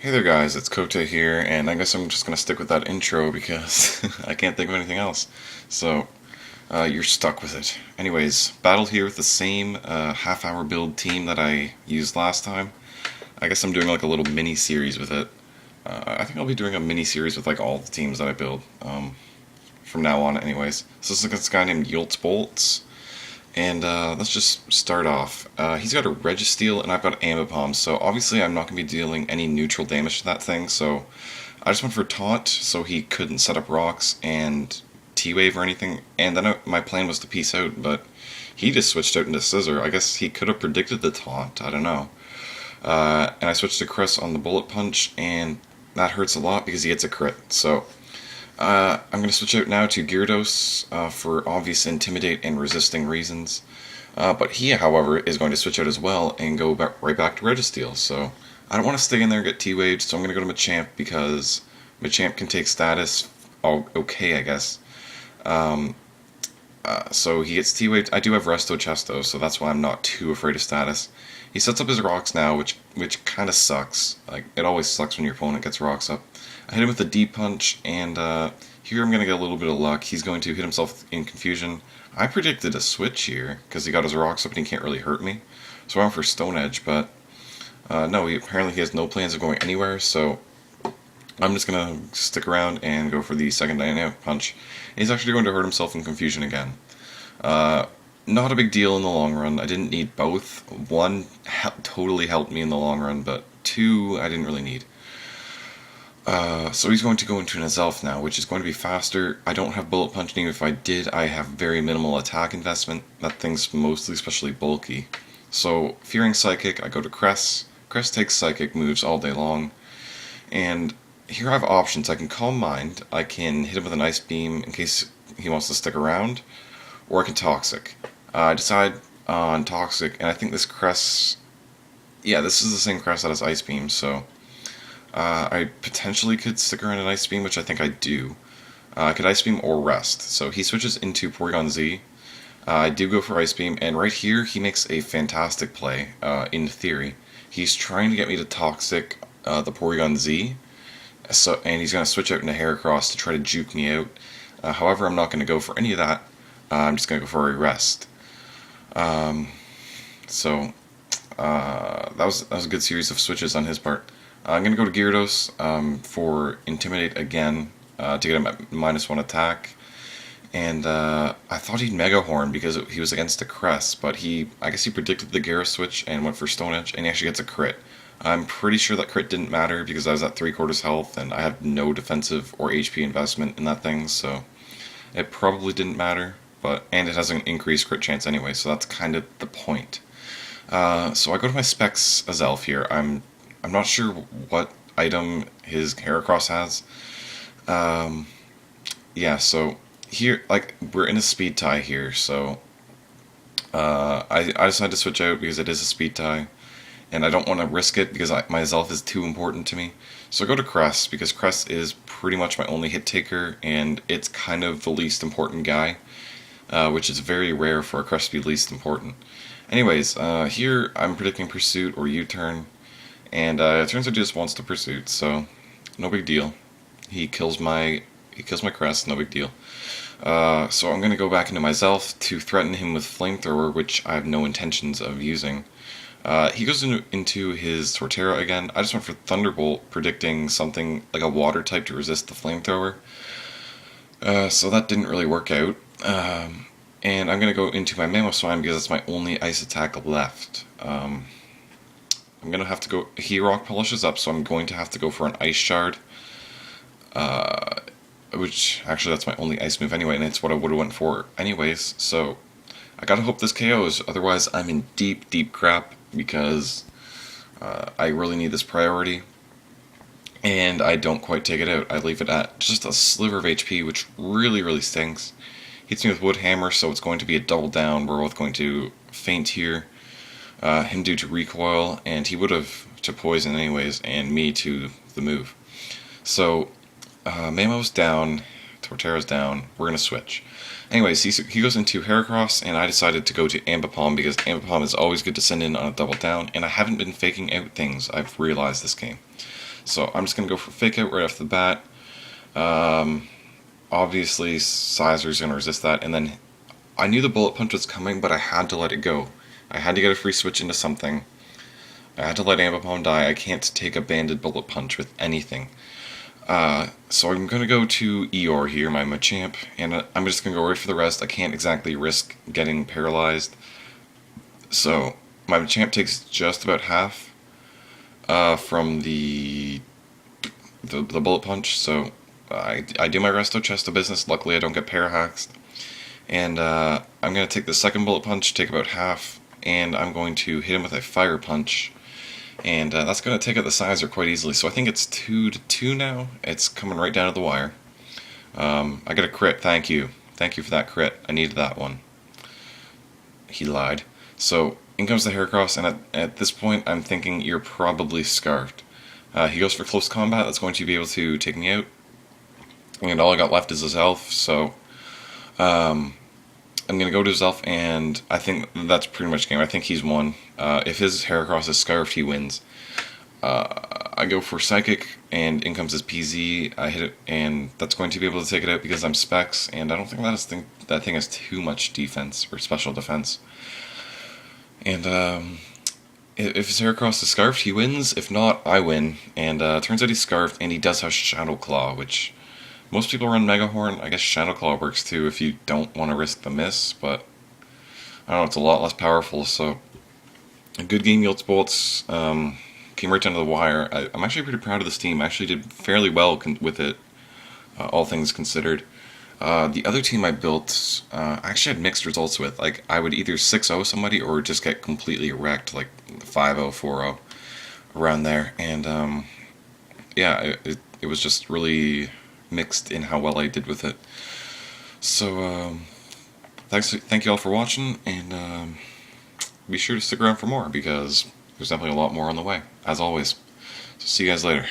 Hey there guys, it's Kote here, and I guess I'm just gonna stick with that intro because I can't think of anything else. So, you're stuck with it. Anyways, battled here with the same half-hour build team that I used last time. I guess I'm doing like a little mini-series with it. I think I'll be doing a mini-series with like all the teams that I build, from now on anyways. So this is this guy named YultzBolts. And let's just start off. He's got a Registeel and I've got Ambipom, so obviously I'm not going to be dealing any neutral damage to that thing, so I just went for Taunt so he couldn't set up rocks and T-Wave or anything, and then my plan was to peace out, but he just switched out into Scissor. I guess he could have predicted the Taunt, I don't know. And I switched to Chris on the Bullet Punch, and that hurts a lot because he gets a crit, so I'm going to switch out now to Gyarados for obvious Intimidate and Resisting reasons. But he, however, is going to switch out as well and go right back to Registeel. So I don't want to stay in there and get T-Waved, so I'm going to go to Machamp because Machamp can take status okay, I guess. So he gets T-Waved. I do have Resto Chesto, so that's why I'm not too afraid of status. He sets up his rocks now, which kind of sucks. Like, it always sucks when your opponent gets rocks up. I hit him with a D-Punch, and here I'm going to get a little bit of luck. He's going to hit himself in Confusion. I predicted a switch here, because he got his rocks up and he can't really hurt me. So I went for Stone Edge, but no, apparently he has no plans of going anywhere, so I'm just going to stick around and go for the second Dynamic Punch. And he's actually going to hurt himself in Confusion again. Not a big deal in the long run. I didn't need both. One totally helped me in the long run, but two I didn't really need. So he's going to go into an Azelf now, which is going to be faster. I don't have Bullet Punch, and even if I did, I have very minimal attack investment. That thing's mostly especially bulky. So, fearing Psychic, I go to Cress. Cress takes Psychic moves all day long. And here I have options. I can Calm Mind, I can hit him with an Ice Beam in case he wants to stick around, or I can Toxic. I decide on Toxic, and I think this Cress... Yeah, this is the same Cress that has Ice Beam, so... I potentially could stick around an Ice Beam, which I think I do. I could Ice Beam or Rest. So he switches into Porygon Z. I do go for Ice Beam, and right here he makes a fantastic play, in theory. He's trying to get me to Toxic the Porygon Z, and he's going to switch out into Heracross to try to juke me out. However, I'm not going to go for any of that. I'm just going to go for a Rest. That was a good series of switches on his part. I'm going to go to Gyarados for Intimidate again to get him at -1 attack. And I thought he'd Mega Horn because he was against a Cress, but I guess he predicted the Gyarados switch and went for Stone Edge, and he actually gets a crit. I'm pretty sure that crit didn't matter because I was at 3/4 health and I have no defensive or HP investment in that thing, so it probably didn't matter. And it has an increased crit chance anyway, so that's kind of the point. So I go to my Specs Azelf here. I'm not sure what item his Heracross has. Yeah, so here, like, we're in a speed tie here, so I decided to switch out because it is a speed tie, and I don't want to risk it because my Azelf is too important to me. So I go to Cress because Cress is pretty much my only hit taker, and it's kind of the least important guy, which is very rare for a Cress to be least important. Anyways, here I'm predicting Pursuit or U-turn. And it turns out he just wants to Pursuit, so no big deal. He kills my Crest, no big deal. So I'm going to go back into my Azelf to threaten him with Flamethrower, which I have no intentions of using. He goes into his Torterra again. I just went for Thunderbolt, predicting something like a Water type to resist the Flamethrower. So that didn't really work out. And I'm going to go into my Mamoswine because that's my only Ice attack left. I'm going to have to go... He Rock Polishes up, so I'm going to have to go for an Ice Shard. Which, actually, that's my only Ice move anyway, and it's what I would have went for anyways. So, I gotta hope this KOs, otherwise I'm in deep, deep crap, because I really need this priority. And I don't quite take it out. I leave it at just a sliver of HP, which really, really stinks. Hits me with Wood Hammer, so it's going to be a double down. We're both going to faint here. Him due to recoil, and he would have to poison anyways, and me to the move. So, Mamo's down, Torterra's down, we're going to switch. Anyways, he goes into Heracross, and I decided to go to Ambipom, because Ambipom is always good to send in on a double down, and I haven't been faking out things, I've realized this game. So I'm just going to go for Fake Out right off the bat. Obviously, Sizer's going to resist that, and then I knew the Bullet Punch was coming, but I had to let it go. I had to get a free switch into something. I had to let Ambipom die. I can't take a banded Bullet Punch with anything. So I'm going to go to Eeyore here, my Machamp, and I'm just going to go right for the rest. I can't exactly risk getting paralyzed. So my Machamp takes just about half from the Bullet Punch, so I do my Resto Chest of Business. Luckily I don't get Parahaxed. And I'm going to take the second Bullet Punch, take about half, and I'm going to hit him with a Fire Punch. And that's going to take out the Sizer quite easily. So I think it's 2-2 now. It's coming right down to the wire. I got a crit, thank you. Thank you for that crit. I needed that one. He lied. So in comes the Heracross, and at this point I'm thinking you're probably scarfed. He goes for close combat, that's going to be able to take me out. And all I got left is Azelf, so I'm going to go to Azelf, and I think that's pretty much game. I think he's won. If his Heracross is scarfed, he wins. I go for Psychic, and in comes his PZ. I hit it, and that's going to be able to take it out because I'm Specs, and I don't think that thing has too much defense or special defense. And if his Heracross is scarfed, he wins. If not, I win. And turns out he's scarfed, and he does have Shadow Claw, which most people run Mega Horn. I guess Shadow Claw works too if you don't want to risk the miss, but I don't know, it's a lot less powerful. So a good game, YultzBolts. Came right down to the wire. I'm actually pretty proud of this team. I actually did fairly well with it, all things considered. The other team I built, I actually had mixed results with. Like, I would either 6-0 somebody or just get completely wrecked, like 5-0, 4-0, around there. And yeah, it was just really mixed in how well I did with it. So thank you all for watching, and be sure to stick around for more because there's definitely a lot more on the way, as always. So see you guys later.